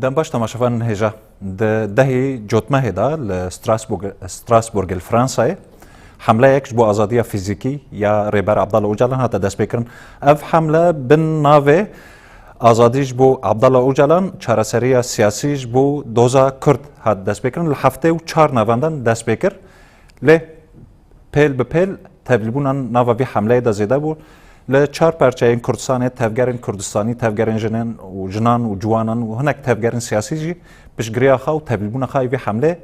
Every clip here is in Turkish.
دم باش تماشافان هجا دهی جوتمه هدا لستراسبورگ الفرنسای حمله یکش بو آزادی فیزیکی یا ریبر عبدالله اوجلان هاتا دست بکرن اف حمله بن ناوه آزادیش بو عبدالله اوجلان چارەسەریya سیاسیش بو دوزا کرد هات دست بکرن لحفته و چار نواندن دست بکر لی پیل به پیل تبلیبونان ناوا وی حمله دا زیده بو ل چهار پارچه این کردستان تفگرین کردستانی تفگرین جنان و جوانان و هنک تفگرین سیاسی جی پشگریا خو تبلیبون خای وی حمله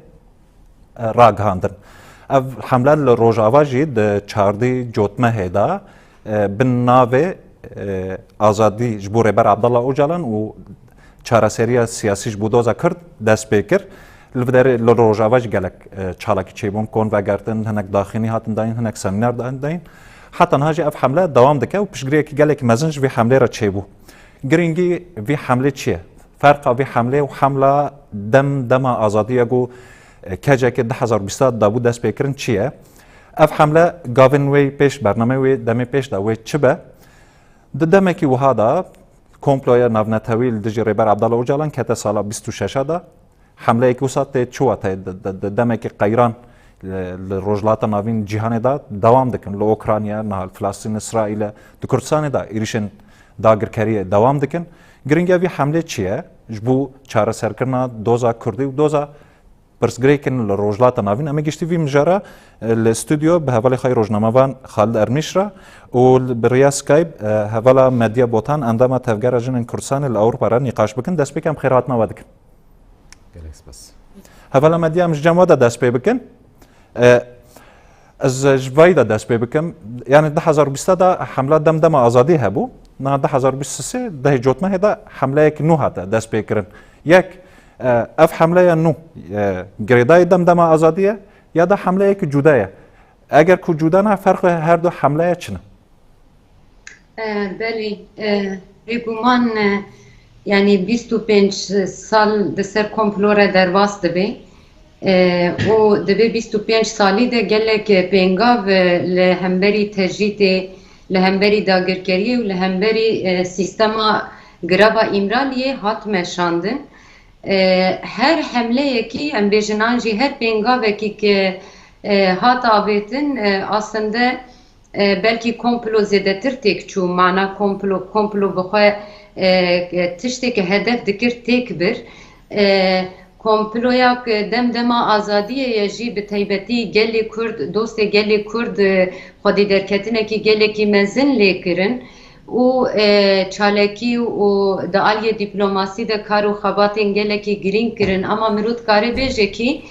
راگ هاندن اف حمله لروجاوا جی د چاردی جوتمه هدا بن ناوه آزادی جبور بر عبدالله اوجلان و چارەسەریya سیاسی جبو دوزا کرد دست بکر لودر لروجاوا جی گلک چالاکی چیبون کن و گردن هنک داخلی هاتن داین هنک سمینار داین حتی نهاجی اف حمله دوام دکه و پشگریه که گله که مزنج وی حمله را چه بو گرینگی وی حمله چیه فرق وی حمله و حمله دم آزادی گو کجا که 2020 دابو دست بکرن چیه اف حمله گاوین وی پیش برنامه وی دمی پیش دا وی چه به دمه کی وهادا کمپلویا ناونتویل دجی ریبر عبدالله اوجلان که تا سال 26 دا حمله کی وسط چوه تا دمه کی قیران لروجلات ناوین جهان دا دوام دکن ل اوکراینیا نه فلسطین اسرائیل د کردستان دا ایریشن داگرکاری دوام دکن گرینگیا وی حمله چیه جبو چاره سرکرنا دوزا کردی و دوزا برسگریکن لروجلات ناوین اما گشتی وی مجرا الاستودیو به حوالی خای روزنامه‌وان خالد ارمیشرا و بریا سکایب حوالا مدیا بوتان اندام تفگر جنن کردستان الاوروپا را نقاش بکن دست بکم خیرات ما ودکن بس حوالا مدیا مش جمع دست بکن از جوایدا دست بکم یعنی 2020 دا حمله دم آزادی هبو نه 2023 ده جوتمه هدا حمله یک نو هدا دست بکرن یک اف حمله نو گریدای دم آزادیه یا ده حمله یک جدایه اگر کو جدا نه فرق هر دو حمله چنه بله ریگومان یعنی 25 سال دسر کمپلوره در واسطه بی و دبی 25 سالی ده گلک پینگاو لهمبری تجریت لهمبری داگرکری و لهمبری سیستما گرابا ایمرالیه هات مشاندن هر حمله یکی ام بیجنانجی هر پینگاو یکی که هات آبیتن aslında belki komplo zedetir tek çu mana komplo بخواه تشتك هدف دکر تک بر komploya demdema azadiye yaji bi taybeti gelli kurd doste gelli kurd xwedî derketinekî gelekî mezin lê kirin û çalekî û di aliyê dîplomasî de kar û xebatên gelekî girîng kirin ama mirov dikare bêje kî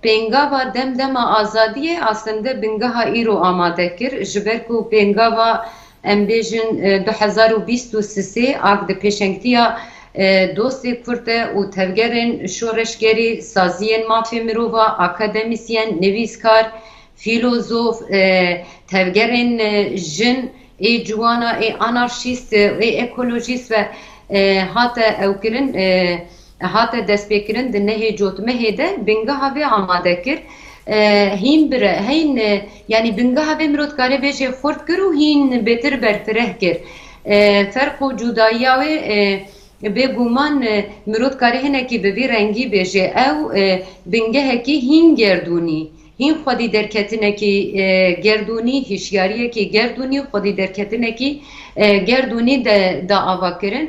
pêngava demdema azadiyê aslında bingeha îro amade kir ji ber ku pêngava em bêjin 2023 ak di pêşengtiya دوستی کرده و تفگرین شورشگری سازین مافی مروفا اکادمیسین نویسکار فیلوزوف تفگرین جن ای جوانا ای انارشیست ای اکولوژیست و هاته اوکرین هاته دست بکرین ده نهی جوتمه هیده بینگه هاوی آماده کر هین بره هین یعنی بینگه هاوی مرود کاره بیشه خورد کر و هین بهتر برفره کر فرق و جدایی هاوی بگومان مرود کاری هنه که به رنگی بشه او بنگه که هین گردونی هین خودی درکتنه که گردونی هشیاریه که گردونی خودی درکتنه که گردونی دا آوا کرن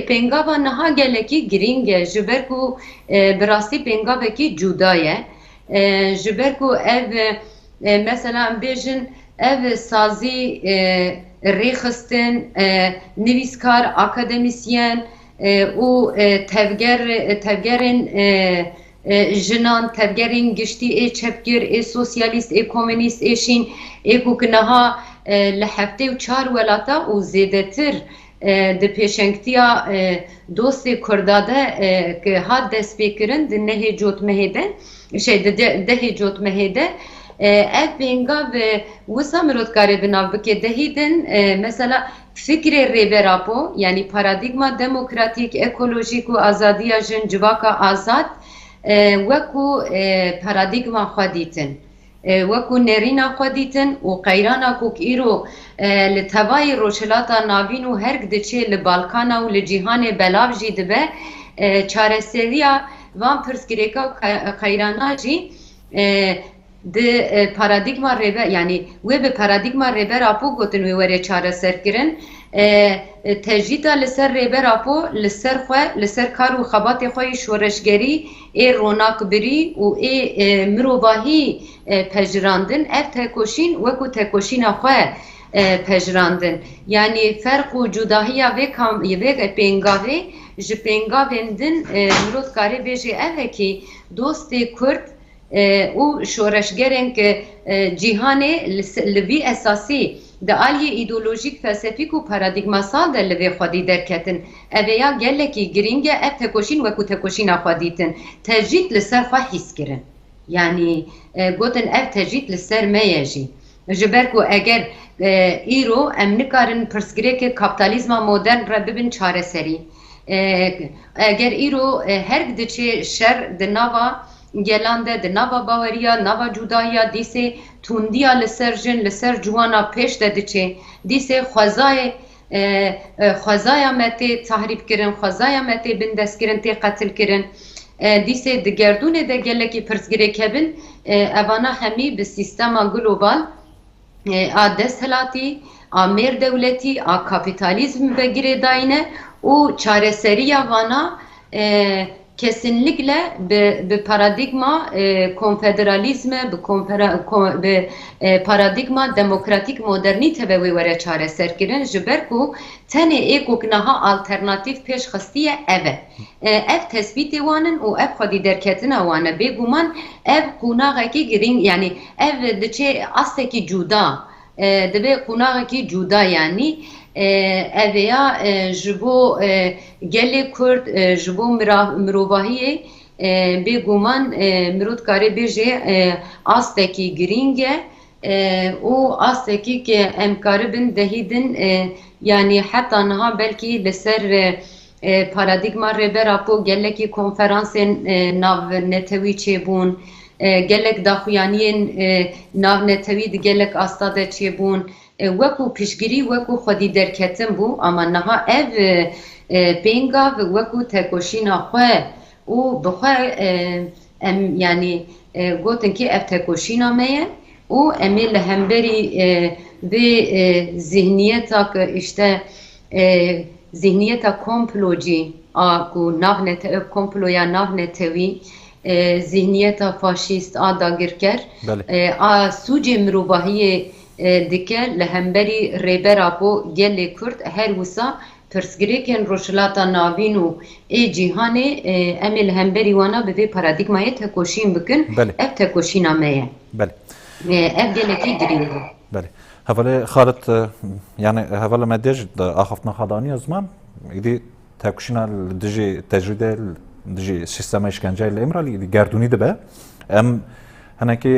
پنگاوا نها گله که گرینگه جبرکو براستی پنگاوا که جدایه جبرکو او مثلا بیجن او سازی ریخستن نویسکار اکادمیسین و تفگرین جنان تفگرین گشتی ای چپگر ای سوسیالیست ای کومونیست ای شین ای کوکنها لحفته و 4 ولاتا و زیده تر ده پیشنگتیا دوست کرداده که هاد دست بکرن ده نهی جوت مهده ده جوت مهده ev benga ve wisa mirodkarê binav bike dehîdin mesela fikrê rêverapo yani paradigma demokratik ekolojik û azadiya jin civaka azad wekû paradigma xwe dîtin wekû nêrîna xwe dîtin û qeyrana ku îro li tevayê rojhilata navîn û herk diçe li balkana û li cîhanê belav jî dibe çareseriya van pirsgirêka qeyrana jî di paradigma rêber yani wê bi paradigma rêbera po gotin wê were çareserkirin tejîta li ser rêbera po li ser xwe li ser kar û xebatê xwe yî şoreşgerî ê ronakbirî û ê mirovahî pejirandin ev tekoşîn wekû tekoşîna xwe pejirandin yani ferq û cudahiya vê pêngavê ji pêngavên din mirov karê bêje ev hekî dostê Kurd û şoreşgerên cîhanê li vî esasî di aliyê îdeolojîk felsefîk û paradigmasal de li vê xwedî derketin ev ê ya gelekî giring e ev tekoşîn wekû tekoşîna xwe dîtin tecrît li ser xwe hîskirin yani gotin ev tecrît li ser me ye jî ji ber ku eger îro em nikarin pirsgirêkê kapitalizma modern re bibin çareserî eger îro her diçe şer di nava gelan de di nava baweriya nava cudahiya dîsê tundiya li ser jin li ser ciwana pêş de diçe dîsê xwezaya me tê tahrîb kirin xwezaya me tê bindestkirin tê qetil kirin dîsê di gerdûnê de gelekî pirsgirêk hebin evana hemî bi sîstema global a desthilatî a mêrdewletî a kapîtalîzm vegirê dayîne û çareseriya vana kesinlikle bi paradigma konfederalizme bi paradigma demokratik modernîte ve wê were çareserkirin ji ber ku tenê êkok niha alternatîv pêşxistiye ev e ev tespîtê wan in û ev xwedî derketina wan e bêguman ev qûnaxekî giring yani ev diçe astekî cuda dibe qûnaxekî cuda yani ev ya ji bo gelê Kurd ji bo mirovahiyê bêguman mirov karê bêje astekî giring e û astekî ki em karibin dehîdin yani heta niha belkî li ser paradigma rêbera po gelekî konferansên navnetewî çêbûn gelek daxuyaniyên navnetewî di gelek asta de çêbûn wekû piştgirî wekû xwedî derketin bû ama niha ev pêngav wekû tekoşîna xwe û bi xwe em yani gotin ki ev tekoşîna me ye û em ê li hemberî vê zihniyeta işte zihniyeta komplocî a ku komploya navnetewî zihniyeta faşîst a dagirker a sûcê mirovahiyê dike li hemberî rêbera po gelê Kurd her wisa pirsgirêkên rojhilata navîn û ê cîhanê em ê li hemberî wana bi vê paradigmayê tekoşîn bikin ev tekoşîna me ye ev gelekî giring e بله حواله خالد يعني حواله مديج اخفتنا خداني زمان دي تاكشنا دجي تجربه دجي سيستم اشكنجه الامرالي دي گردوني دبه ام هناكي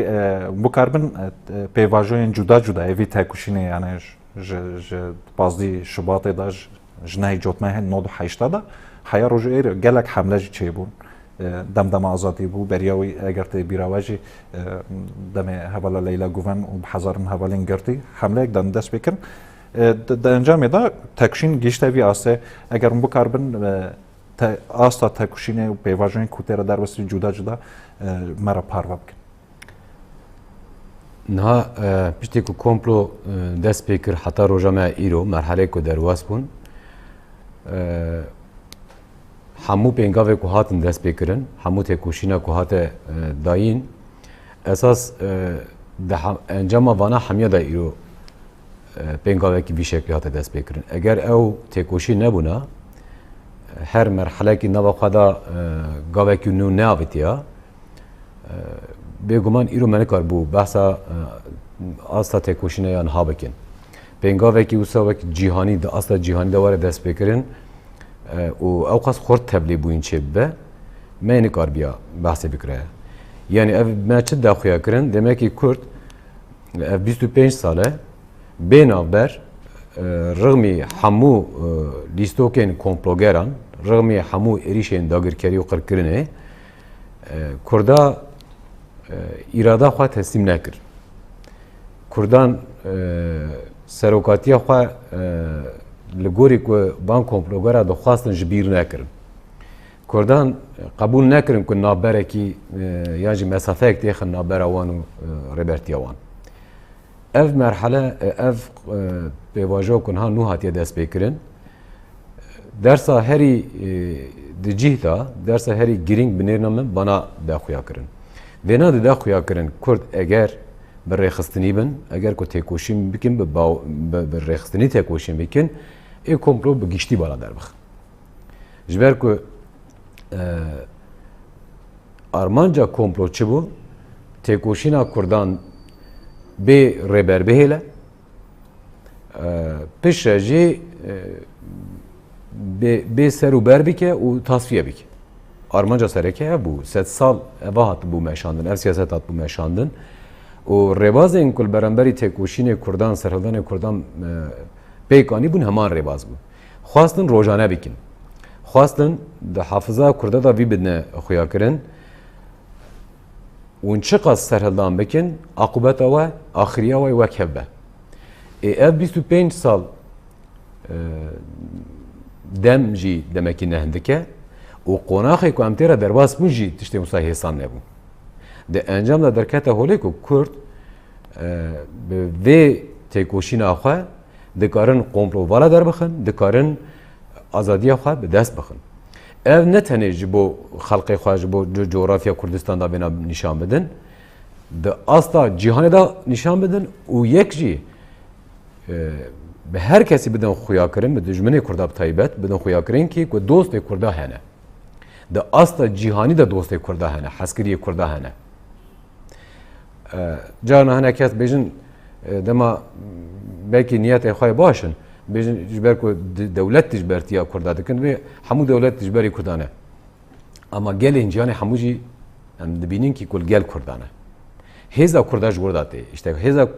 بو كاربن بيواجوين جدا جدا ايفي تاكشينه يعني ج بازدي شباط داج جناي جوتما نود حيشتا دا حيا روجير گلك حمله چيبون دمدم آزادی بو بریاوی اگر تی بیراوجی دم حواله لیلا گوون و بحزارن حوالین گرتی حمله یک دن دست بکن د انجام دا تکشین گیشته وی آسه اگر بو کاربن آستا تکشینه و پیواژن کوتر در وسط جدا جدا مرا پارو بکن نه پشتی کو کمپلو دست بکر حتی روزمه ایرو مرحله کو در واسپون همو پنگاوی که هاتن دست بکرن همو تکوشینا که هات داین اساس ده انجام وانا همیه دا ایرو پنگاوی که بی شکلی هات دست بکرن اگر او تکوشی نبونا هر مرحله که نوا خدا گاوی که نو ناویتیا بگمان ایرو منکار بو بحثا آستا تکوشینا یا نها بکن پنگاوی که اوسا وقت جیهانی دا آستا جیهانی دواره دست بکرن و او قصد خورد تبلی بوین چه به ما نکار بیا بحث بکره یعنی اف ما چه داخویا کرن demek ki Kurd 25 ساله بین آور رغمی همو لیستوکن کمپلوگران رغمی همو ایریشن داگرکری و قرکرنه کردا اراده خواهد تسلیم نکر کردان سروکاتی خواهد لگوری که بان کمپلوگرا دخواستن جبیر نکرن کردان قبول نکردن که نابره کی یا جی مسافه که خن نابره وان و ربرتی وان اف مرحله اف بواجه کنها نو هاتیه دست بکرن درسا هری دجیتا درسا هری گرینگ بنرنامه بنا داخویا کرن وینا داخویا کرن کرد اگر بر رخصتنی بن اگر کو تکوشیم بکن به رخصتنی تکوشیم بکن ای کمپلو بگیشتی بالا در بخ جبر کو آرمانجا کمپلو چی بو تکوشینا کردان به ربر بهله پیشجی به سر و بر بکه و تصفیه بکه آرمانجا سرکه بو 3 سال واحد بو مشاندن اف سیاست هات بو مشاندن و رواز این کل برانبری تکوشین کردان سرهلدان کردان پیکانی بون همان رواز بو خواستن روزانه بکن خواستن ده حافظه کرده دا وی بدنه خویا کرن اون چقدر سرهلدان بکن عقوبت و آخریه و وکهبه اف 25 سال دم جی دمکی نهندکه و قناخی که امتیره درباس بون جی تشتی مسای حسان نبون ده انجام دا درکت هولی که کرد به وی تکوشین آخواه دکارن قمپلو والا در بخن دکارن آزادی خواه به دست بخن اف نتنه جبو خلقی خواه جبو جغرافیا کردستان دا بنا نشان بدن ده استا جهان دا نشان بدن و یک جی به هر کسی بدن خویا کرن به دشمن کردا تایبت بدن خویا کرن کی کو دوست کردا هنه ده استا جهانی ده دوست کردا هنه حسکری کردا هنه جان هنه کس بجن دما belki niyet خوای باشن بجن جبر کو دولت تجبرتیا کردا دکن به همو دولت تجبری کردانه اما گل انجان هموجی هم دبینین کی کل گل کردانه هزا کرداش ورداته işte هزا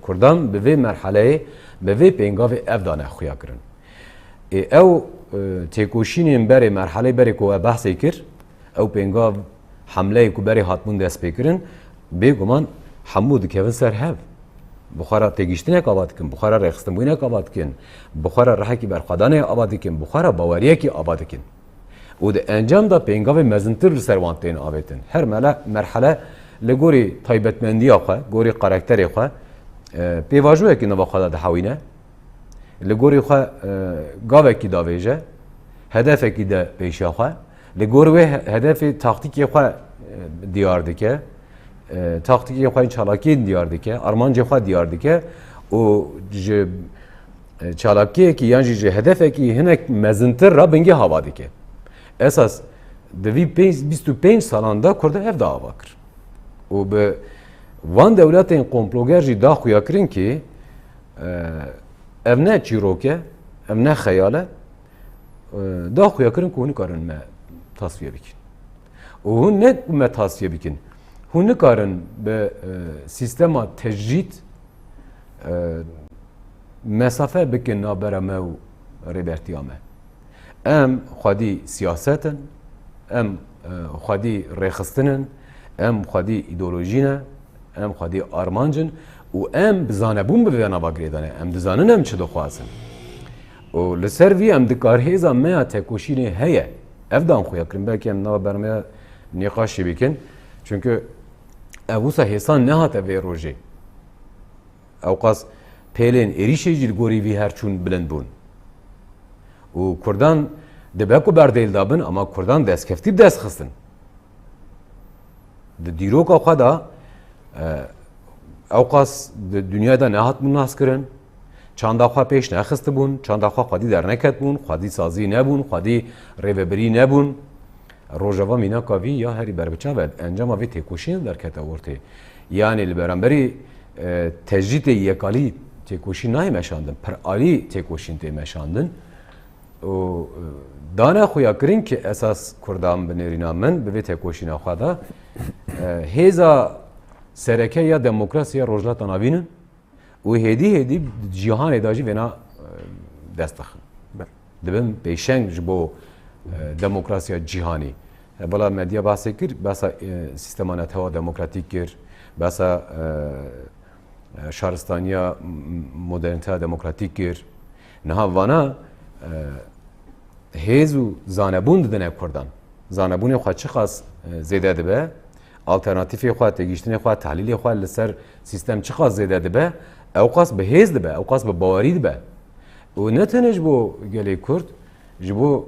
کردان به مرحله به پنگاو افدانه خویا کرن او تکوشینین بره مرحله بره کو بحث کر او پنگاو حمله کو بره هاتمون دست بکرن بگمان حمود کevin سر هف بخارا تگیشتنه آباد کن بخارا رخصتن بوینه آباد کن بخارا رحکی برخدانه آباد کن بخارا باوریه کی آباد کن و ده انجام دا پنگاو مزنتر سروانتین آبادن هر مرحله لگوری تایبتمندی آخه گوری کاراکتر آخه پیواجوه که نوا خدا ده حوینه لگوری خو گاوه کی داویجه هدف کی ده پیش آخه لگوری هدف تاکتیکی خو دیار دکه تاکتیکی خو چالاکی دیار دکه ارمانجه خو دیار دکه و چالاکی کی یعنی هدف کی هنک مزنتر را بنگی هوا دکه اساس دوی 25 سالاندا کرده اف دا آواکر و به وان دولتین قمپلوگر جی دا خویا کرن که اف نه چیروکه اف نه خیاله دا خویا کرن که هونی کارن ما تصفیه بکن و هون نه ما تصفیه بکن هون کارن به سیستم تجرید مسافه بکن نابره ما و ریبرتیامه ام خودی سیاستن ام خودی رخصتنن ام خودی ایدئولوژینه ام خودی آرمانجن و ام بزانبون به نوا گریدانه ام دزانن ام چه دخوازن و لسر وی ام دکار هیزا میا تکوشینه هیه افدان خویا کرن belki ام نوا برمه نقاشی بکن çünkü اوسا حسان نهات وی روژه اوقاس پیلین اریشه جیل گوری وی هرچون بلند بون و کردان دبکو بردیل دابن اما کردان دست کفتی دست خستن د دیروکا خدا اوقاس د دنیادا نهات مناس کرن چاندا خوا پیش نخست بون چاندا خوا خودی در نکت بون خودی سازی نبون خودی ریوبری نبون روجوا مینا کاوی یا هری بربچا ود انجام وی تکوشین در کتا ورته یعنی لبرانبری تجدید یکالی تکوشین نه مشاندن پر عالی تکوشین ته مشاندن و دانه خویا کرین که اساس کردام بنرینا من به تکوشین خدا هیزا سرکه یا دموکراسی روجلات ناوینن و هدی جهان داجی ونا دستخ دبن پیشنگ جبو دموکراسی جهانی بالا مدیا بحث کر باسا سیستمانه هوا دموکراتیک کر باسا شهرستانیا مدرنته دموکراتیک کر نه وانا هیزو زانبوند دنه کردن زانبون خو چه خاص زیاده دبه آلترناتیفی خو تگیشتن خو تحلیل خو لسر سیستم چه خاص زیاده دبه او قاس به هیز دبه او قاس به باوری دبه و نه تنش بو گلی کرد جبو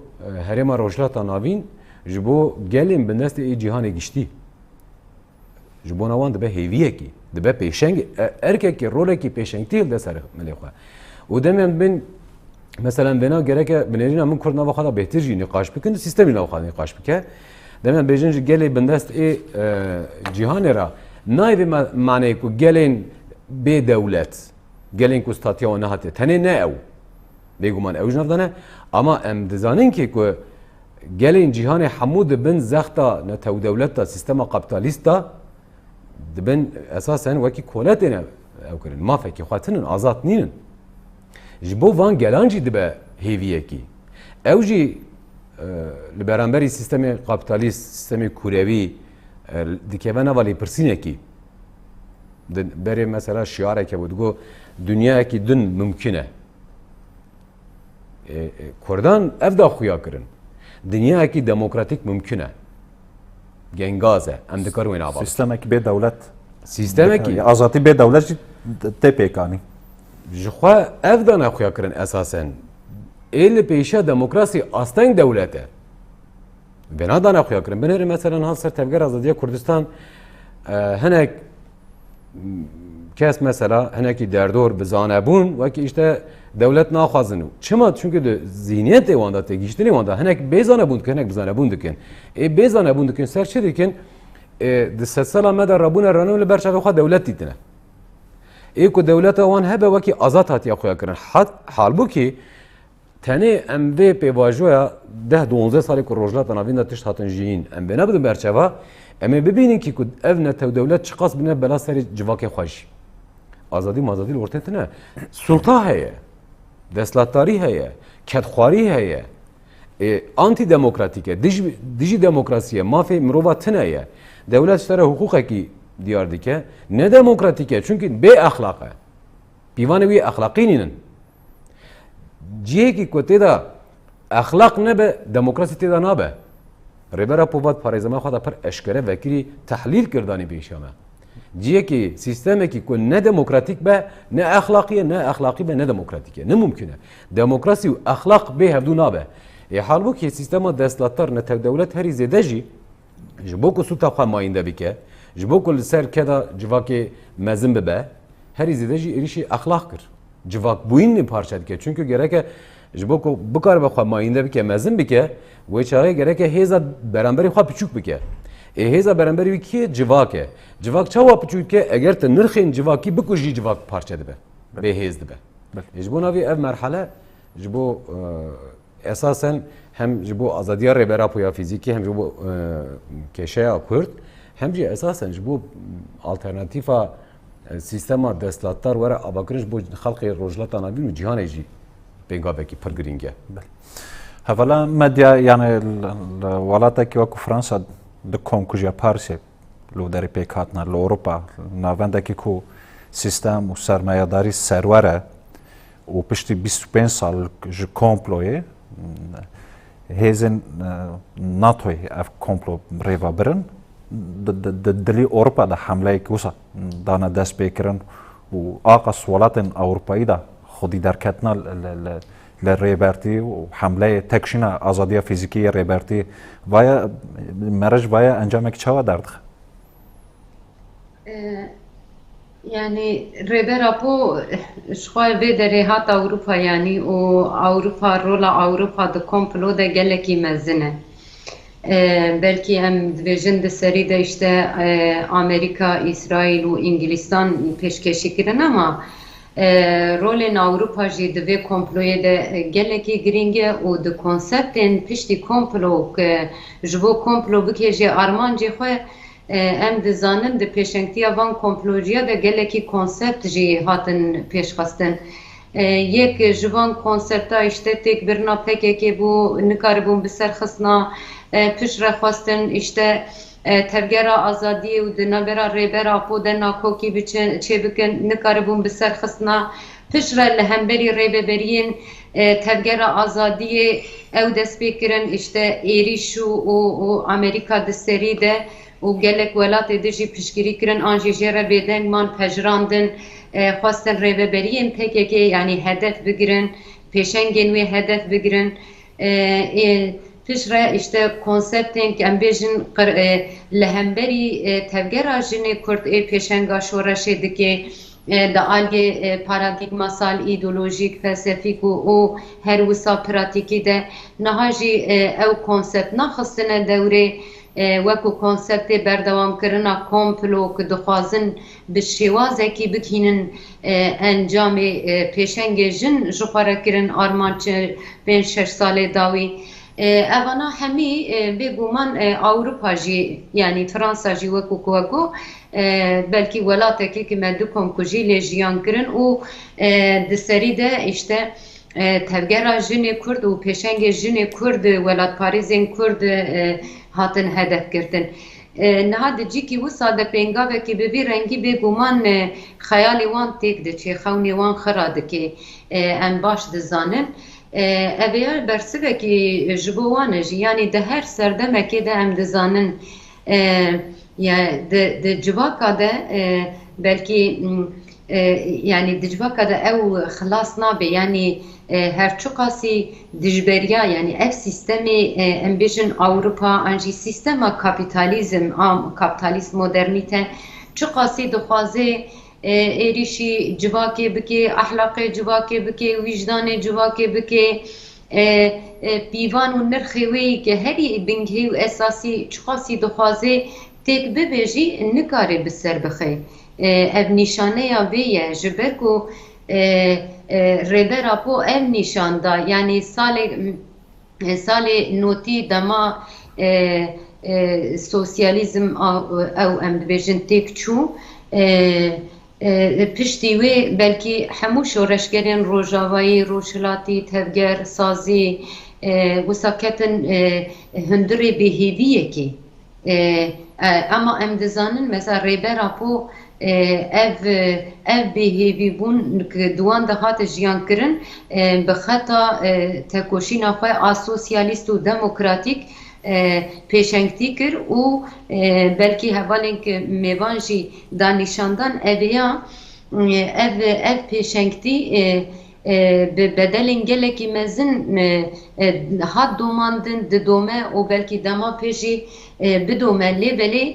هرما روشلاتا ناوین جبو گلیم بندست ای جهان گشتی جبو نوان دبه هیویه کی دبه پیشنگ ارکه کی روله کی پیشنگتی ده سر ملی خو و دمن بین مثلا بنا گرک بنرین من کرد نوا خدا بهتر جی نقاش بکن سیستمی نوا خدا نقاش بکن دمن بیجن گلی بندست ای جهان را نایب معنی کو گلین به دولت گلین کو استاتیا و نهاته تنه نه او بگومان اوج نفدانه اما ام دزانین که گلین جهان حمود بن زختا نتو دولتا سیستم کپیتالیستا دبن اساسا وکی کولاتنا او کرن ما فکی خاطرن آزاد نینن جبو وان گلانجی دبه هیویه کی اوجی لبرانبری سیستم کپیتالیست سیستم کوروی دکیوانا ولی پرسینه کی بری مثلا شعاره که بودگو دنیا کی دن ممکنه کردان افدا خویا کرن دنیا کی دموکراتیک ممکنه گنگازه ام دکار وین آباد سیستم کی به دولت سیستم کی آزادی به دولت تپیکانی جخوا افدا نخویا کرن اساسا ایل پیشا دموکراسی آستنگ دولته بنا دا نخویا کرن بنر مثلا ها سر تبگر آزادی کردستان هنک کس مثلا هنکی دردور بزانه بون و که işte devlet naxwazin çima çünkü de zihniyet evanda tegiştini evanda henek bezane bund henek bezane bundikin bezane bundikin serçe dikin de sesala meda rabuna ranul berşave xwa devlet ditine ku devlet wan hebe vaki azat hatiya xoya kirin halbuki tane em ve pevajoya 10-12 salı ku rojlat navinda tiş hatin jin em bena bidin berçava em bibinin ki ku evne tev devlet çıqas bine bela seri civake xoş azadi mazadi ortaya ne sulta heye دستلاتاری هیه کدخواری هیه آنتی دموکراتیکه دیجی دموکراسیه مافی مروبات تنهیه دولت شتره حقوقه کی دیار دیکه نه دموکراتیکه چونکه به اخلاقه بیوانه وی اخلاقی نینن جیه کی کوته دا اخلاق نه به دموکراسی تیدا نابه ریبرا پوبات پاریزما خدا پر اشکره وکیلی تحلیل کردانی بیشامه جیه کی سیستمی که نه دموکراتیک به نه اخلاقیه نه اخلاقی به نه دموکراتیکه نه ممکنه دموکراسی و اخلاق به هفدو نابه حال که سیستم دستلاتر نه دولت هری زده جی جبو کو سوتا خو ماینده بکه جبو کو سر کدا جواکی مزن به هری زده جی ایشی اخلاق کر جواک بوین پارچه که چونکه گرکه جبو کو بکار به خو ماینده بکه مزن بکه و چاره گرکه هیزا برانبری خو پچوک بکه هیزا برانبری کی جواکه جواک چاوا پچوک که اگر ته نرخین جواکی بکوجی جواک پارچه دبه به هیز دبه جبو نوی اف مرحله جبو اساسا هم جبو ازادیا ریبرا پویا فیزیکی هم جبو کشیا کرد هم جی اساسا جبو آلترناتیفا سیستم دستلاتر وره اباکرش بو خلق روجلات نابین و جهان جی بنگابه کی پرگرینگه هفلا مدیا يعني الولايات كي وكو فرنسا دكم كوجا بارسي لو داري بيكاتنا لأوروبا نافندا كي كو سيستم وسرمایه داری سروره و پشتی 25 سال جو کمپلوی هیزن ناتوی اف کمپلو ریوا برن دلی اوروبا دا حمله کوسا دانا دست بکرن و آقاس ولاتن اوروپایی دا خودی درکتنا للريبرتي وحمله تكشينا آزادية فيزيكية ريبرتي ويا مرج ويا أنجامك شوا دردخ يعني ريبرا بو شوال بدري هات أوروبا يعني وأوروبا رولا أوروبا دو كومبلو دا جلكي مزنة بلكي هم دفجن دسري دا işte أمريكا إسرائيل وإنجلستان peşkeşi kirin ama rolên Avrupa jî di vê komployê de gelekî giring e û di konseptên piştî komplo ji bo komplo bike jê armancê xwe em dizanin di pêşengtiya van komplojiya de gelekî konsept jî hatin pêşxistin. Yek ji van konsepta işte têkbirina PKK bû nikaribûn bi serxistina pişrexwestin işte tevgera azadiye û di navbera rêbera po de nakokî çê bikin nikaribûn bi serxistina pişre li hemberî rêveberiyên tevgera azadiye ew dest pê kirin işte êrîş û Amerîka di serî de û gelek welatê de jî piştgirî kirin an jî jê re bêdengman pejrandin xwastin rêveberiyên tekekê yani hedef bigirin pêşengên wê hedef bigirin pişre işte konseptên em bêjin li hemberî tevgera jinê Kurd pêşenga şoreşê dike da algê paradigmasal îdeolojîk felsefîk û her wisa pratikî de niha jî ew konsept naxistine dewrê wekû konseptê berdewamkirina komplo ku dixwazin bi şêwazekî bikînin encamê pêşengê jin ji xwe re kirin armançı 5-6 salê dawî evana hemî bêguman Awropa jî yani Fransa jî wekû ku weko belkî welatekî ki me dikom ku jî lê jiyan kirin û di serî de işte tevgera jinê Kurd û pêşengê jinê Kurd welatparêzên Kurd hatin hedef girtin. Niha di cîkî wisa de pêngavekî bi vî rengî bêguman xeyalê wan têk diçe xewnê wan xira dike em baş dizanin ev ê bersivekî ji bo wan e jî yani di her serdemekê de em dizanin di civaka de belkî yani di civaka de ew xilas nabe yani her çi qasî dijberiya yani ev sistemê em bêjin Awropa an jî sistema kapitalizm kapitalîst modernîte çi qasî dixwaze êrîşî civakê bike ahlaqê civakê bike wîcdanê civakê bike pîvan û nirxê wê ki herî bingehî û esasî çi qasî dixwaze têk bibe jî nikare bi ser bixe ev nîşaneya vê ye ji ber ku rêbera po ev nîşanda yani salê notî dema sosyalizm ew em dibêjin têk çû piştî wê belkî hemû şoreşgerên rojavayî rojhilatî tevger sazî wisa ketin hundirê bêhêviyekê ama em dizanin mesela rêbera po ev bêhêvîbûn duwan de hate jiyan kirin bi xeta tekoşîna xwe asosyalîst û demokratîk pêşengtî kir û belkî hevalên ki mêvan jî danîşandan ev pêşengtî bi bedelên gelekî mezin hat domandin didome û belkî dema pê jî bidome lê belê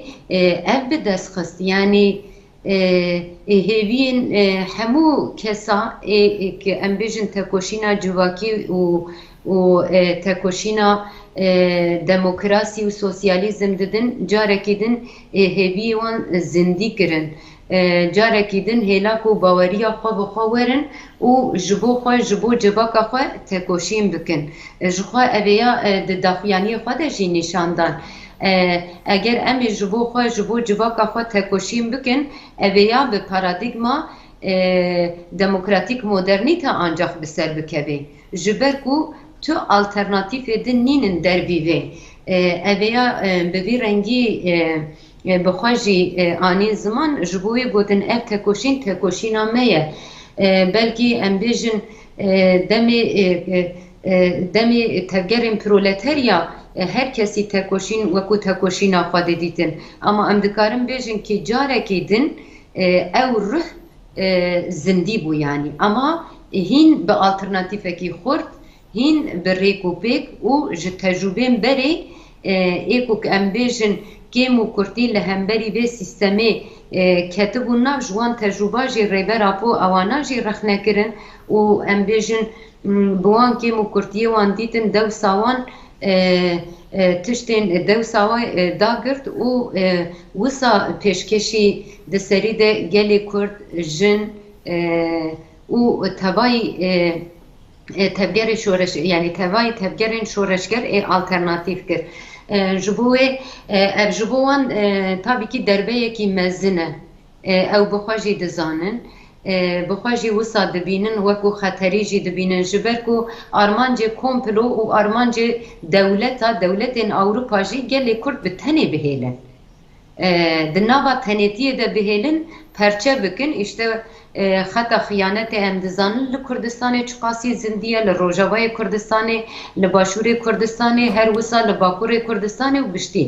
ev bi dest xist yani hêviyên hemû kesa ki em bêjin tekoşîna civakî û tekoşîna demokrasî û sosyalîzm didin carekî din hêviyê wan zindî kirin carekî din hêlak û baweriya xwe bi xwe werin û ji bo xwe ji bo civaka xwe tekoşîn bikin ji xwe ev ê di daxuyaniyê xwe de jî nîşandan eger em ê ji bo xwe ji bo civaka xwe tekoşîn bikin ev ê bi paradigma demokratîk modernîte ancak bi ser bikeve ji ber ku tu alternatîfê din nînin dervî vê ev ê bi vî rengî bi xwe jî anî ziman ji bo wê gotin ev tekoşîn tekoşîna me ye belkî em bêjin demê tevgerên proleterya her kesî tekoşîn wekû tekoşîna xwe didîtin ama em dikarin bêjin ki carekî din ew rih zindî bû yani ama hîn bi alternatîfekî xurt hîn bi rêk û pêk û ji tecrübên berê êku ki em bêjin kêm û kurtî li hemberî vê sîstemê ketibûn nav ji wan tecrüba jî rêbera po ewana jî rex nekirin û em bêjin bi wan kêm û kurtiyê wan dîtin dewsa wan tiştên dewsa we dagirt û wisa pêşkeşî di serî de gelê Kurd jin û tevayî tevgerê şoreş yani tevayî tevgerên şoreşger alternatîf kir ji bo wê ev ji bo wan tabî kî derbeyekî mezin e ew bi xwe jî dizanin bi xwe jî wisa dibînin wekû xeterî jî dibînin ji ber ku armancê komplo û armancê dewletên Awropa jî gelê Kurd bi tenê bihêlin di nava tenêtiyê de bihêlin پرچه بکن işte خطا خیانت ام دزانن لکردستان چقاسی زندیه لروجاوای کردستان لباشور کردستان هر وسا لباکور کردستان و بشتی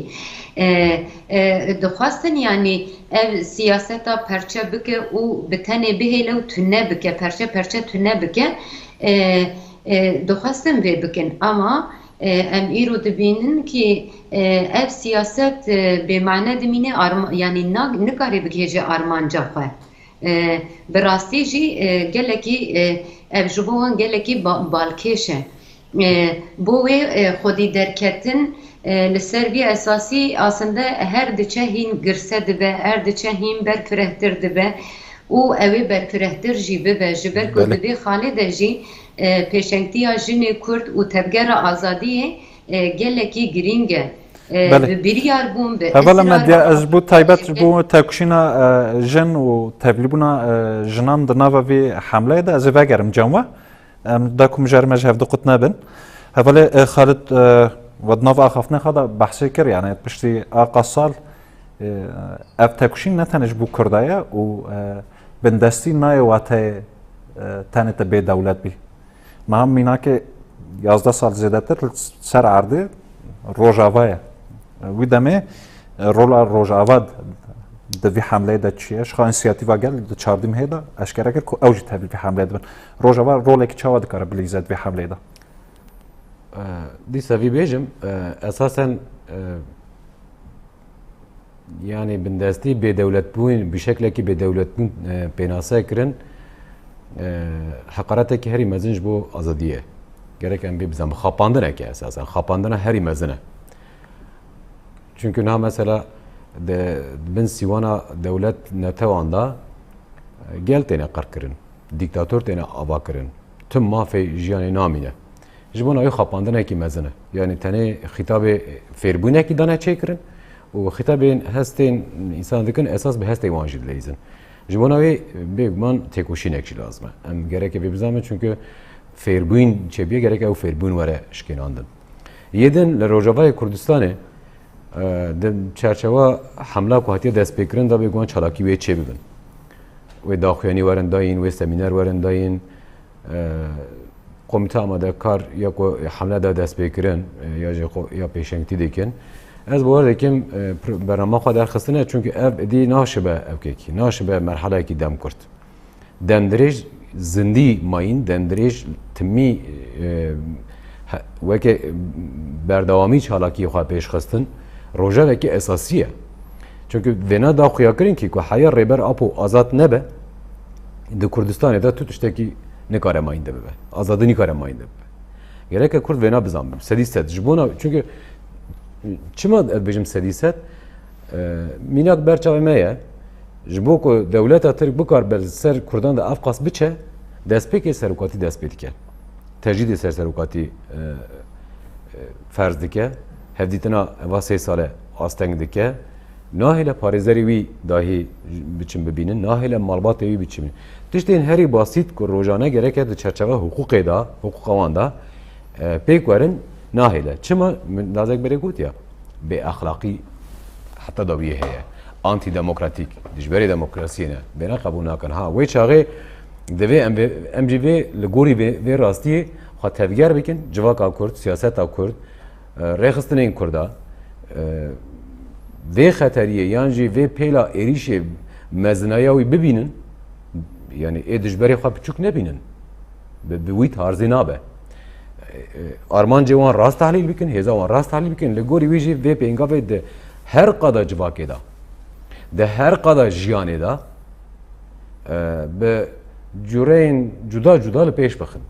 دخواستن yani ev siyaseta perçe bike u bitene biheyle u tünne bike perçe tünne bike dixwastin vê bikin ama em îro dibînin ki ev siyaset bêmane dimîne yani nikarê bikêje armanca xwe bi rastî jî gelekî ev ji bo wan gelekî balkêş e bo wê xwedî derketin li ser vî esasî aslında her diçe hîn girse dibe her diçe hîn berfirehtir dibe û ew ê berfirehtir jî bibe ji ber ku divê xalê de jî pêşengtiya jinê Kurd û tevgera azadiyê gelekî girîng e bi biryar bûn bi Evvela medya ez bu taybet bu tekuşina jin û tevlîbûna jinan di nava vê hemleyê de ez ê vegerim cemwa em da ku mijarime ji hev diqut nebin hevalê Xalid ve di nava axaftinê xwe de behsê kir yani piştî aqa sal ev tekuşîn ne tenê ji bo Kurda ye û bindestî nayê watê tenê te bêdewlet bî Meham mînakê 11 sal zêdetir ser erdê Rojava ye wî demê rola Rojava di vî hemleyê de çi ye ji xwe înisiyatîva gel di çardî mehê de eşkere kir ku ew jî tevlî vî hemleyê dibin Rojava rolekî çawa dikare bilîze di vî hemleyê de Dîsa vî bêjim esasen yani bindestî bêdewletbûn bi şeklekî bêdewletbûn pênase kirin heqaretekî herî mezin ji bo azadiyê gerek em bê bizan xapandineke esasen xapandina herî mezin e çünkü na mesela bin sîwana dewlet netewan da gel têne qer kirin dîktatör têne ava kirin tim mafê jiyanê namîne ji bo navê xapandinekî mezin e yani tenê xîtabê fêrbûnekî dane çêkirin û xîtabên hestên însan dikin esas bi hestê wan jî dileyzin ji bo navê bêguman têkoşînek jî lazim e em gerek vê bizamin çünkü fêrbûn çêbiye gerek ew fêrbûn were şikênandin yêdin li Rojavayê Kurdistanê di çerçeva hemla ku hatiye destpêkirin da bêguman çalakî wê çê bibin wê daxuyanî werin dayîn wê semîner werin dayîn komîte amadekar ya ku hemla da destpêkirin ya pêşengtî dikin ez bi wer dikim berama xwe derxistine çünkü ev êdî naşibe evkekî naşibe merhelekî dem kurt demdirêj zindî mayîn demdirêj timî weke berdewamî çalakiyê xwe pêşxistin rojevekî esasî ye çünkü vêna daxuyakirin ki ku heya rêber apo azad nebe di Kurdistanê de tu tiştekî nikare mayîn de bibe azadî nikare mayîn de bibe gerek Kurd vêna bizanbim sedî sed ji bo çünkü çima bêjim sedî sed mînak berçavê me ye ji bo ku dewleta Tirk bikar ber ser Kurdan da ev qas biçe destpêkê serokatî dest pê dike tecdîdê serokatî ferz dike hevdîtina eva 3 sale asteng dike nahêle parêzerê wî dahî biçim bibînin nahêle malbatê wî biçim tiştên herî basît ku rojane gerek di çerçeva hukukê da hukuka wan da pêk werin nahêle çima nazek berê gotiya bê axlaqî heta da wî heye antîdemokratik dijberê demokrasiyê ne bêne qebûl nakin ha wê çaxê divê em jî vê li gorî vê rastiyê xwe tevger bikin civaka Kurd siyaseta Kurd rêxistinên Kurda vê xeteriyê yan jî vê pêla êrîşê mezinaya wî bibînin yani ê dijberê xwe piçûk nebînin bi wî tarzê nabe armancê wan rast tehlîl bikin hêza wan rast tehlîl bikin li gorî wî jî vê pêngavê de her qada civakê da de her qada jiyanê da bi cûreyên cuda cuda li pêş bixin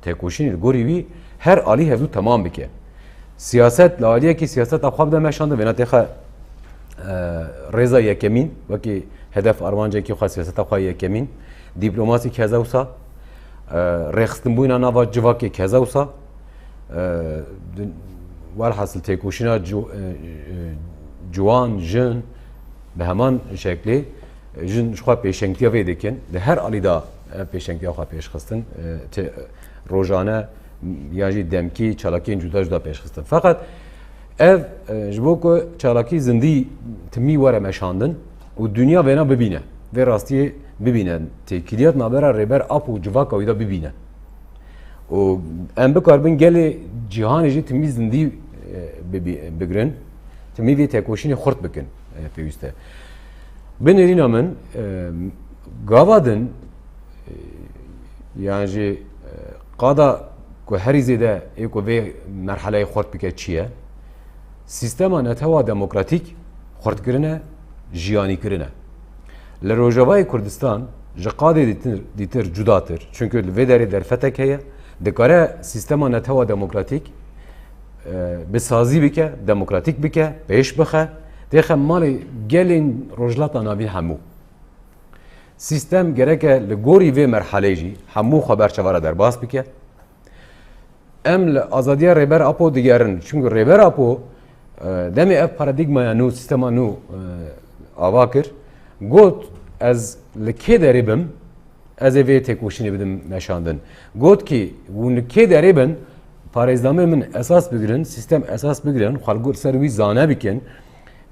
têkoşînê li gorî wî her alî hevdû temam bike siyaset li aliyekî siyaseta xwe bide meşandin vêna têxe rêza yekemîn wekî hedef armancekî xwe siyaseta xwe yekemîn dîplomasî keze wisa rêxistinbûna nava civakê keze wisa welhasıl têkoşîna ciwan jin bi heman şeklê jin ji xwe pêşengtiya vê dikin di her alî da pêşengtiya xwe pêşxistin rojane ya jî demkî çalakiyên cuda cuda pêşxistin feqet ev ji bo ku çalakî zindî timî were meşandin و دنیا وینا ببینه و راستی ببینه تکیلیت نابرا ریبر اپ و جواکا ویدا ببینه و ام بکاربن گل جهان جی تمیز زندی بگرن تمیوی تکوشین خورد بکن پیوسته بنرین من گاوادن yani jî qada ku herî zêde ê ku vê merheleyê xort bike çi ye? Sîstema netewa demokratîk xortkirine, jiyanîkirine. Li Rojavayê Kurdistan ji qadê dîtir cudatir. Çünkü li vê derê derfetek heye, dikare sîstema netewa demokratîk bi sazî bike, demokratîk bike, pêş bixe, têxe malê gelên rojlata navîn hemû. Sistem gereke li gorî vê merhelê jî hemû xwe berçavara derbas bike. Em li azadiya rêber apo digerin. Çünkü rêber apo demê ev paradigmaya nû, sistema nû ava kir. Got ez li kê derê bim, ez ê vê têkoşînê bidim meşandin. Got ki hûn li kê derê bin, parêzdamê min esas bigirin, sistem esas bigirin, xelgû ser wî zane bikin,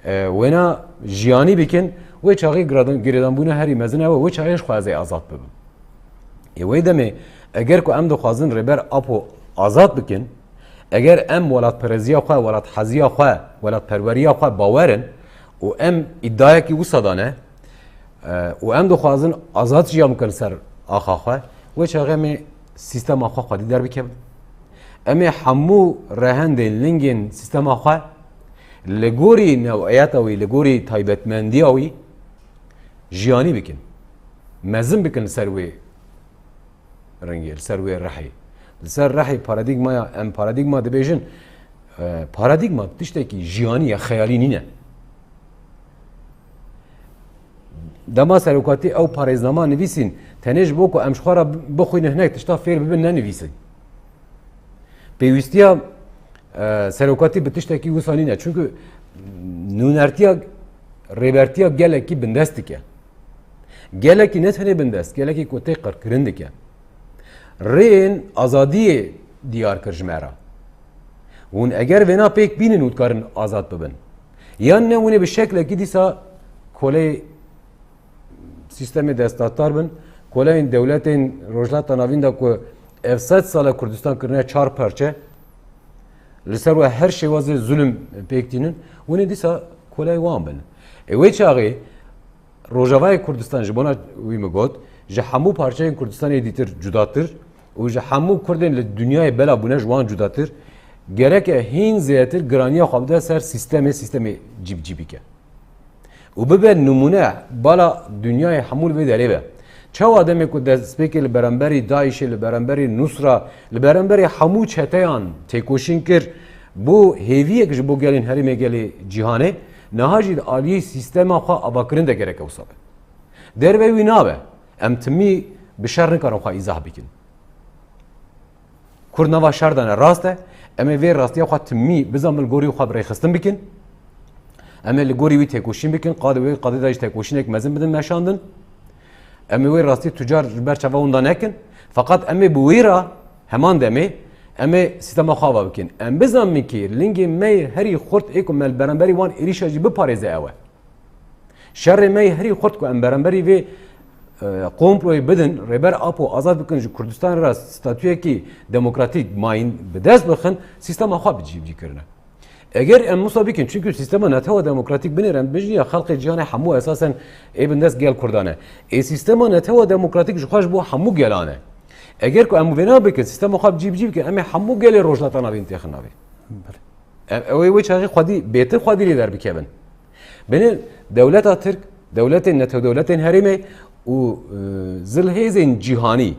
wêna jiyanî bikin, wê çaxî girêdanbûna herî mezin ew wê çaxî xwe ez ê azad bibim. Wê demê eger ku em dixwazin rêber apo azad bikin, eger em welatpereziya xwe, welatxeziya xwe, welatperweriya xwe bawerin û em îddiayekî wisa dane û em dixwazin azad jiyan bikin ser axa xwe, wê çaxî em ê sîstema xwe xwedî derbikevin. Em ê hemû rehendên lingên sîstema xwe li gorî neweyata wî, li gorî taybetmendiya wî jiyanî bikin. Mezin bikin ser wê rengê, ser wê rehê. Li ser rehê paradigmaya em paradigma dibêjin, paradigma tiştekî jiyanî ya xeyalî nîne. Dema serokatî ew parêznama nivîsîn, tenê ji bo ku em ji xwe re bixwînin hinek tişta fêr bibin nenivîsin. Pêwîstiya serokatî bi tiştekî wisa nîne. Çünkü nûnertiya rêbertiya gelekî bindest dike. Gelekî ne tenê bindest, gelekî ku tê qirkirin dike. Rêyên azadiyê diyar kir ji me re. Hûn eger vêna pêk bînin û dikarin azad bibin. Yan ne hûn ê bi şeklekî dîsa kolê sîstemê destdatar bin, koleyên dewletên rojhilata navîn da ku ev 100 sala Kurdistan kirine 4 parçe, li ser we her şêwazê zulm pêk dînin, hûn ê dîsa koley wan bin. Wê çaxê Rojavayê Kurdistan ji bona wî min got, ji hemû parçeyên Kurdistanê dîtir cudatir û ji hemû Kurdên li dunyayê bela bûne ji wan cudatir, gereke hîn zêdetir giraniya xwe bide ser sîstemê cîbcîbîke. û bibe numune bala dunyayê hemû li vê derê be. Çawa demê ku destpêkê li beramberî Daişê, li beramberî Nusra, li beramberî hemû çeteyan têkoşîn kir, bu hêviyek ji bo gelên herêmê gelê cîhanê, niha jî aliyê sîstema xwe avakirin de gereke wisa be. Derve wî nabe, em timî bi şer nikarin xwe îzah bikin. Kurd nava şer dane rast e, em ê vê rastiya xwe timî bizan bil gorî xwe birêxistin bikin, em ê li gorî wî têkoşîn bikin, qadê da jî têkoşînek mezin bidin meşandin, em ê wê rastî tucar ji ber çava hûn da nekin, fakat em ê bi wê re heman demê em ê sîstema xwe ava bikin. Em bizanin ki lingê me herî xurt ê ku me beramberî wan êrîşa jî biparêze ew e. Şerê me herî xurt ku em beramberî vê komployê bidin, rêber apo azad bikin ji Kurdistan re statûyekî demokratîk mayîn bi dest bixin, sîstema xwe bi cîbcî kirine. Eger em wisa bikin, çünkü sîstema netewa demokratîk binêre, em bijî ya xelkê cîhanê hemû esasen ê bin dest gel Kurdan e. Sîstema netewa demokratîk ji xwe ji bo hemû gelan e. Eger ku em vêna bikin, sîstema xwe bi cîbcî bikin, em ê hemû gelê rojhilata navîn têxin navê. Ew ê wê çaxî xwedî bêtir xwedî lê derbikevin. Binê dewleta Tirk, dewletên netewdewletên herêmê û zilhêzên cîhanî,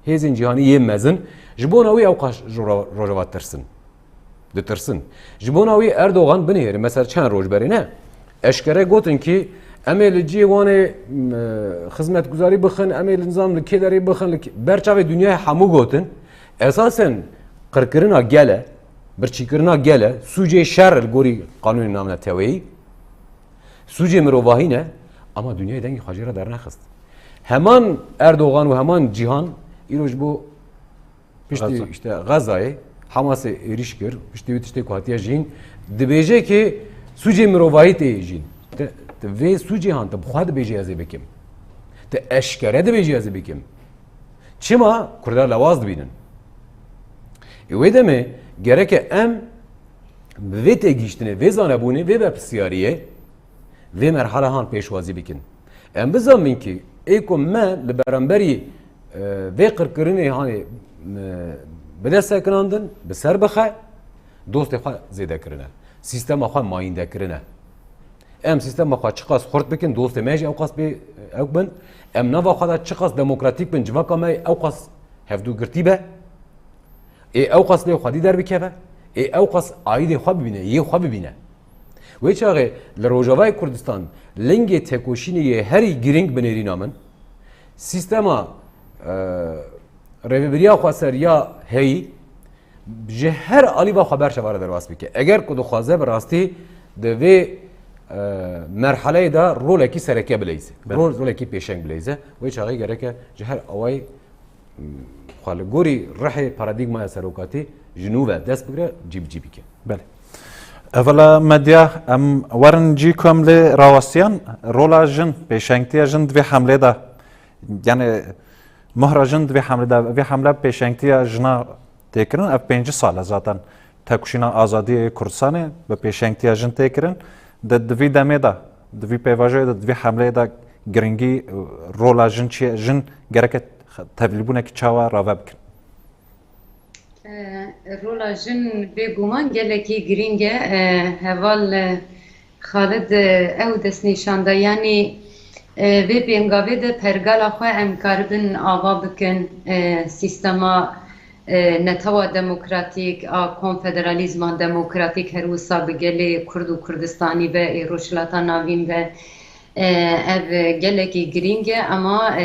hêzên cîhanî yê mezin, ji bona wî ew qas ji Rojava tirsin. Ditirsin. Ji bona wî Erdogan binêrin, mesela çend roj berê ne? Eşkere gotin ki em ê li ciyê wanê xizmetguzarî bixin, em ê li nizam li kê derê bixin, berçavê dunyayê hemû gotin, esasen qirkirina gele, birçîkirina gele, sûcê şer li gorî qanûnê namneteweyî, sûcê mirovahî ne, ama dunyayê dengê xwe jê re dernexist. Heman Erdogan û heman cîhan îro ji bo piştî işte Gazayê Hamasê êrîş kir, piştî wî tiştê ku hatiye jîn, dibêje ki sûcê mirovahî tê jîn. تفي سو جهان تبخوا دبيجي ازي بكم تاشكره دبيجي ازي بكم چما كردار لواز دبينن ويدمه gerek em ve tegiştine ve zanabuni ve bepsiyariye ve merhalahan peşvazi bikin. Em bizamin ki ekom me li beramberi ve qirqirinê hani bidest kirandin bi ser bixe dostê xwe zêde kirine. Sistema xwe mayînde kirine. Em sistema xwe çiqas xurt bikin dostê me jî ew qas bê ew bin. Em nava xwe da çiqas demokratîk bin civaka me ew qas hevdûgirtî be. Ew qas lê xwedî derbikeve. Ew qas aîdê xwe bibîne, yê xwe bibîne. Wê çaxê li Rojavayê Kurdistan lingê tekoşîniyê herî giring binêrîna min sistema rêveberiya xwe seriya heyî ji her alîva xwe berşevare derbas bike. Eger ku dixwaze bi rastî di vê merheleyê de rolekî sereke bileyze. Rolekî pêşeng bileyze. Wê çaxê gereke ji her awayê xwe li gorî rihê paradigmaya serokatî ji nû ve dest bigire cîbicî bike. بله اولا مدیا ام ورن جی کمل راوستیان رولا جن پیشنگتیا جن دوی حمله دا یعنی مهر جن دوی حمله دا وی حمله پیشنگتیا جنا تکرن اف 5 سال zaten تکوشینا آزادی کردستان و پیشنگتیا جن تکرن د دوی دمه دا دوی پیواژه دا دوی حمله دا گرینگی رولا جن چی جن گرکت تبلیبونه کی چاوا راوب کن رولا جن بگومان گلکی گرینگه هوال خالد او دست نشانده یعنی و بینگاوی ده پرگال خواه ام کاربن آوا بکن سیستما نتوا دموکراتیک کنفدرالیزم دموکراتیک هر وسا بگلی کرد و کردستانی و روشلاتا ناوین و ev geleki giringe ama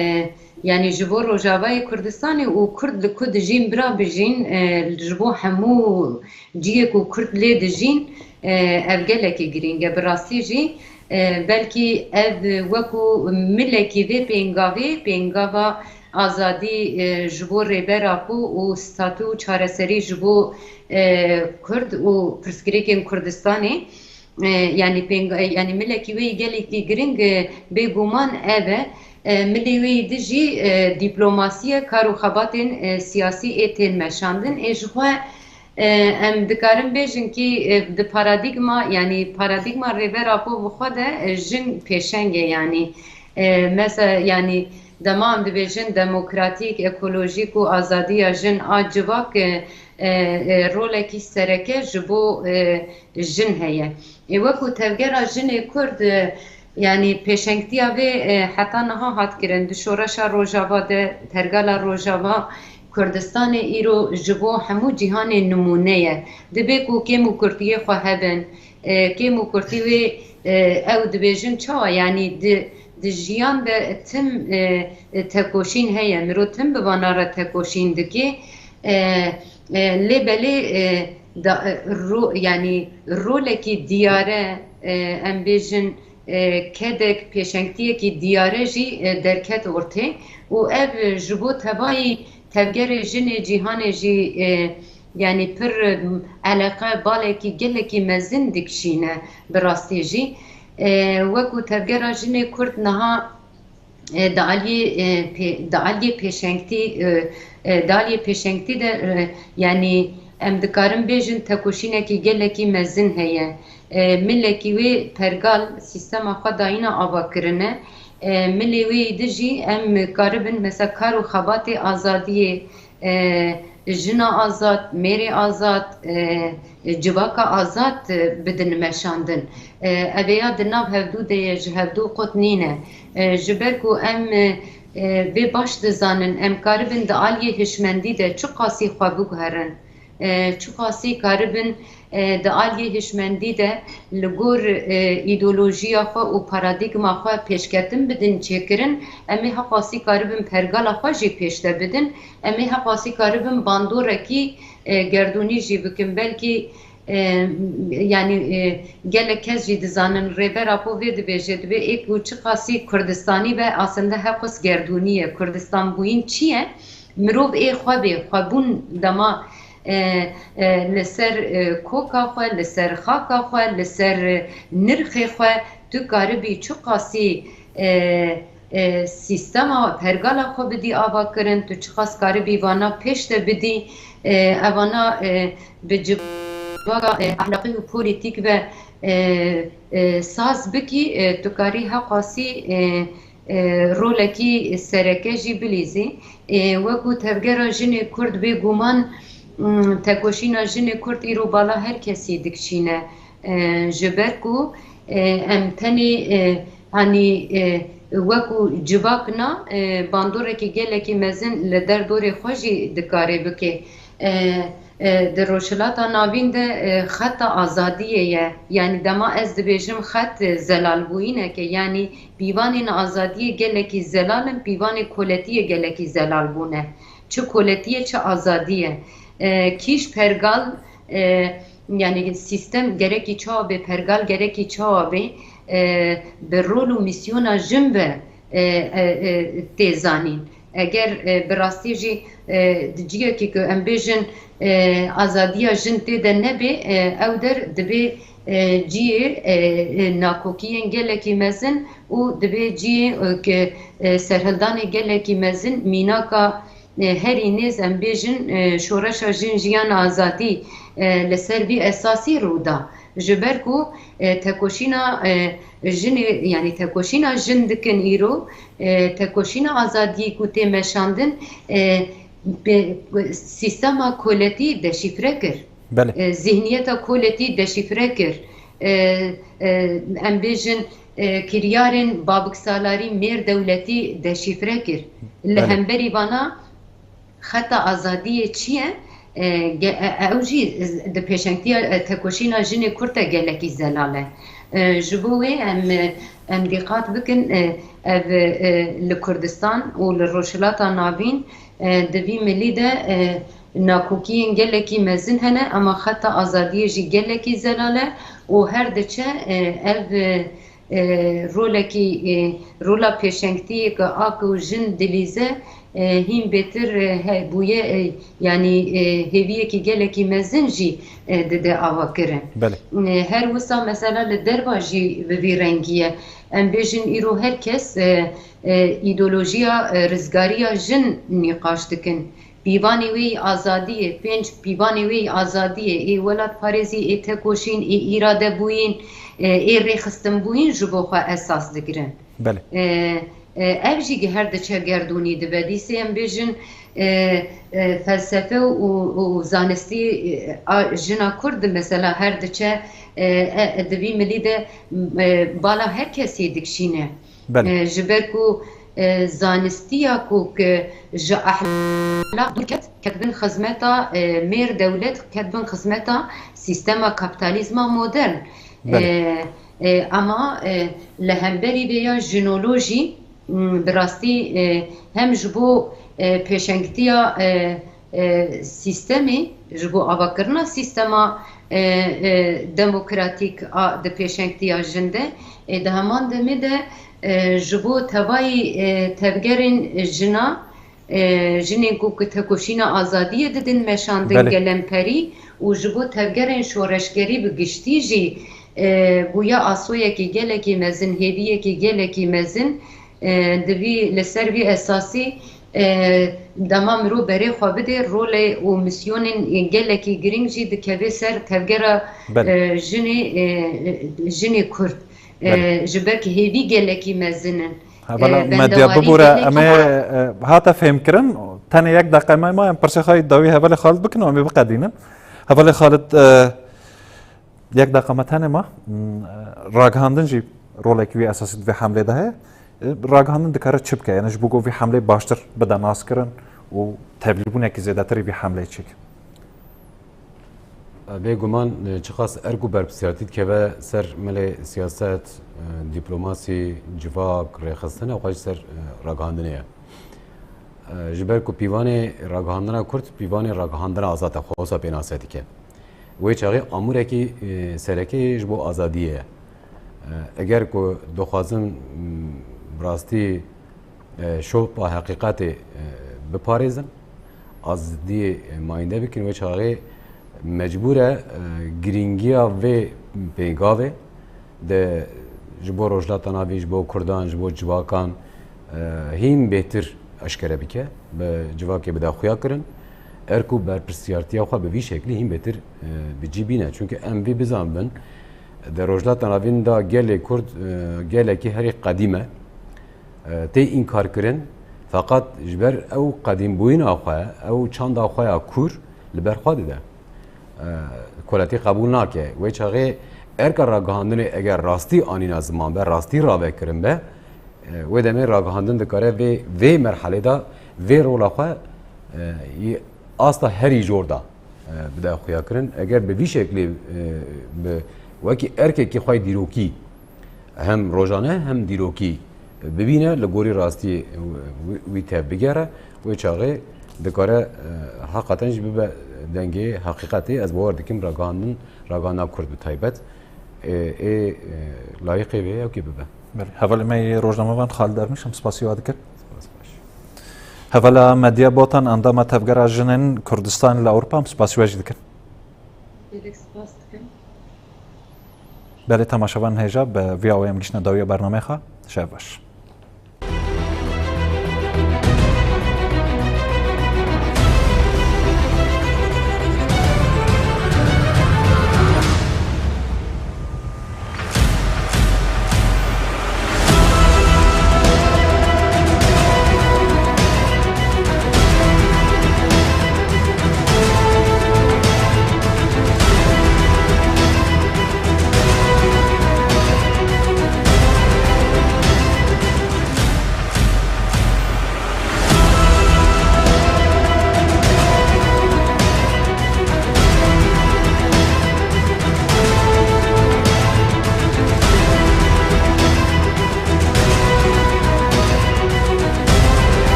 yani jibo Rojavayê Kurdistanê û Kurd li ku dijîn bira bijîn ji bo hemû ciyek û Kurd lê dijîn ev gelekî giring e bi rastî jî belkî ev wekû milekî vê pêngava azadî ji bo rêbera ku û statû çareserî ji bo Kurd û pirsgirêkên Kurdistanê yani milekî wê gelekî giring bêguman ev e milê wê de jî dîplomasiye kar û xebatên siyasî ê tên meşandin ê ji xwe em dikarin bêjin ki di paradigma rêbera ku bi xwe de jin pêşeng e yani mesela yani dema em dibêjin demokratîk ekolojîk û azadiya jin a civak rolekî sereke ji bo jin heye wekû tevgera jinê Kurd yani pêşengtiya vê heta niha hat kirin di şoreşa Rojava de tergala Rojava Kurdistanê îro ji bo hemû cîhanê nimûne ye dibe ku kêm û Kurdiyê xwe hebin kêm û Kurdî wê ew dibêjin çawa yani di jiyan de tim tekoşîn heye mirov tim bi vanara tekoşîn dike lê belê yani rolekî diyare em bêjin kedek pêşengtiyekî diyare jî derket ortê û ev ji bo tevayî tevgerê jinê cîhanê jî yani pir eleqe balekî gelekî mezin dikişîne bi rastî jî wekû tevgera jinê Kurd niha daliyê pêşengtî de yani em dikarin bêjin tekoşînekî gelekî mezin heye milekî wê pergal sîstema xwe dayîna avakirine milê wê de jî em karibin mesela kar û xebatê azadiyê jina azad mêrê azad civaka azad bidin meşandin ev ya di nav hevdû de ye ji hevdû qut nîne ji ber ku em vê baş dizanin em karibin di aliyê hişmendî de çi qasî xwe biguherin çi qasî karibin di aliyê hişmendî de li gor îdeolojiya xwe û paradigma xwe pêşketin bidin çêkirin em ê heqasî karibin pergala xwe jî pêş de bidin em ê heqasî karibin bandorekî gerdûnî jî bikin belkî yani gelek kes jî dizanin rêbera ku vê dibêje dibe ê ku çi qasî Kurdistanî ve aslında heqas gerdûnî ye Kurdistan bûyîn çi ye mirov ê xwe bê xwebûn dema li ser koka xwe li ser xaka xwe li ser nirxê xwe تو قاربی چو قاسی سیستما پرگالا خو بدی آوا کرن تو چو قاس قاربی وانا پیش ده بدی اوانا بجباga اخلاقی و پولیتیک و ساز بکی تو کاری ها قاسی رولکی سرکه جی بلیزی وکو تفگر جن کرد به گمان تکوشینا جن کرد ایرو بالا هر کسی دکشینه جبرکو ام تنی hani وکو جواکنا باندوره که گله که مزن لدر دوری خوشی دکاره بکه در روشلاتا ناوین ده خط آزادیه یعنی دما از دبیجم خط زلال بوینه که یعنی پیوان آزادیه گله که زلالن پیوان کولتیه گله که زلال بونه چه کولتیه چه آزادیه کیش پرگال yani sistem gereki çabe pergal gereki çabe به رول و میسیون جنبه تیزانین اگر براستی جی دیگه که ام بیشن آزادیا جن تیده نبی او در دبی جی ناکوکیین گله کی مزن و دبی جی که سرهلدان گله کی مزن میناکا هری نیز ام بیشن شورش جن جیان آزادی لسر بی اساسی رودا جبرکو تکوشینا جن yani تکوشینا جن دکن ایرو تکوشینا آزادی کو تمشاندن سیستما کولتی دشifre کر ذهنیت کولتی دشifre کر ام بیشن کریارن بابکسالاری میر دولتی دشifre کر لهمبری بنا خطا آزادی چیه اوجی د پیشنگتی تکوشینا جن کرده گلکی زلاله جبوه ام دقات بکن لکردستان و لروشلاتا نابین دوی ملی ده ناکوکیین گلکی مزن هنه اما خطا آزادی جی گلکی زلاله و هر دچه اف رولا پیشنگتی که آکو جن دلیزه هیم بهتر بویه یعنی هویه کی گله کی مزنجی ده آوا کرن هر وسا مثلا لدربا جی به رنگیه ام بیشن ایرو هر کس ایدئولوژیا رزگاریا جن نقاش دکن پیوانی وی آزادیه پنج پیوانی وی آزادیه ای ولاد پاریزی ای تکوشین ای ایراده بوین ای ریخستن بوین جبو خوا اساس دگرن بله ev jî her diçe gerdûnî dibe dîsê em bêjin felsefe û zanistî jina Kurd mesela her diçe divî milî de bala her kesî dikşîne ji ber ku zanistiya ku ji ahlak ketbin xizmeta mêr dewlet ketbin xizmeta sîstema kapitalizma modern ama li hemberî vê ya jinolojî براستی هم جبو پیشنگتیا سیستمی جبو آواکرنا سیستما دموکراتیک د پیشنگتیا جنده ده همان دمی ده جبو توای تفگرین جنا جنی کو که تکوشینا آزادیه ددن مشاندن گلمپری و جبو تفگرین شورشگری بگشتی جی بویا آسویه که گله کی مزن هیویه که گله کی مزن دوی لسر وی اساسی دما مرو بری خو بده رول او میسیون گلکی گرینگ جی دکوی سر تفگرا جنی کرد جبر که هیوی گلکی مزنن اولا مدیا ببوره اما هاتا فهم کرن تاني یک دقیقه ما ام پرسخای داوی حواله خالد بکنم اما بقدینن حواله خالد یک دقیقه ما تاني ما راگهاندن جی رولکی وی اساسی دوی حمله ده راگهاندن دکاره چی بکه یعنی جبو وی حمله باشتر بده ناس کرن و تبلیغونه که زیاده تری وی حمله چیک بگمان چخاص ارگو برپسیاتید که و سر مل سیاست دیپلماسی جواک ریخستن و خواهش سر راگهاندنه جبر کو پیوان راگهاندن کرد پیوان راگهاندن آزاد خواسا بیناستی که وی چاقی اموره کی سرکی جبو آزادیه اگر کو دخوازم براستی شو با حقیقت بپاریزن آزادی ماینده بکن و چاقی مجبوره گرینگیا و پیگاوه ده ji bo rojlatana vî ji bo Kurdan ji bo civakan hîn bêhtir eşkere bike bi civakê bida xuya kirin erku berpirsiyartiya xwe bi vî şeklî hîn bêhtir bicî bîne çünkü em vî bizanbin de rojlatana vîn da gelê Kurd gelekî herî qedîme tê înkar kirin fakat ji ber ew qedîmbûyîna xwe ew çanda xwe ya kûr li ber xwe dide koletî qebûl nake wê çaxê erka ragihandinê eger rastî anîna ziman be rastî ravekirin be wê demê ragihandin dikare vê merhelê da vê rola xwe asta herî jor da bide xuya kirin eger bi vî şeklî bi wekî erkekî xwe dîrokî hem rojane hem dîrokî bibîne li gorî rastiyê wî tev bigere wê çaxê dikare heqeten jî bibe dengê heqîqetê ez bawer dikim ragihana Kurd bi taybet ê layıqê vê ew kê bibe. هەڤە لە مەی ڕۆژنامەوان خاڵ دەرمیشم سپاسی وا دەکرد هەڤە لە مەدیە بۆتان ئەندامە تەڤگەرا ژنên کوردستان لە ئەوروپا سپاسی واژی دەکرد Gelek spas dikim. بەلێ تەماشەوان هێژە بە ڤیاوەیەم گشتە داویە بەرنامەیە شەو باش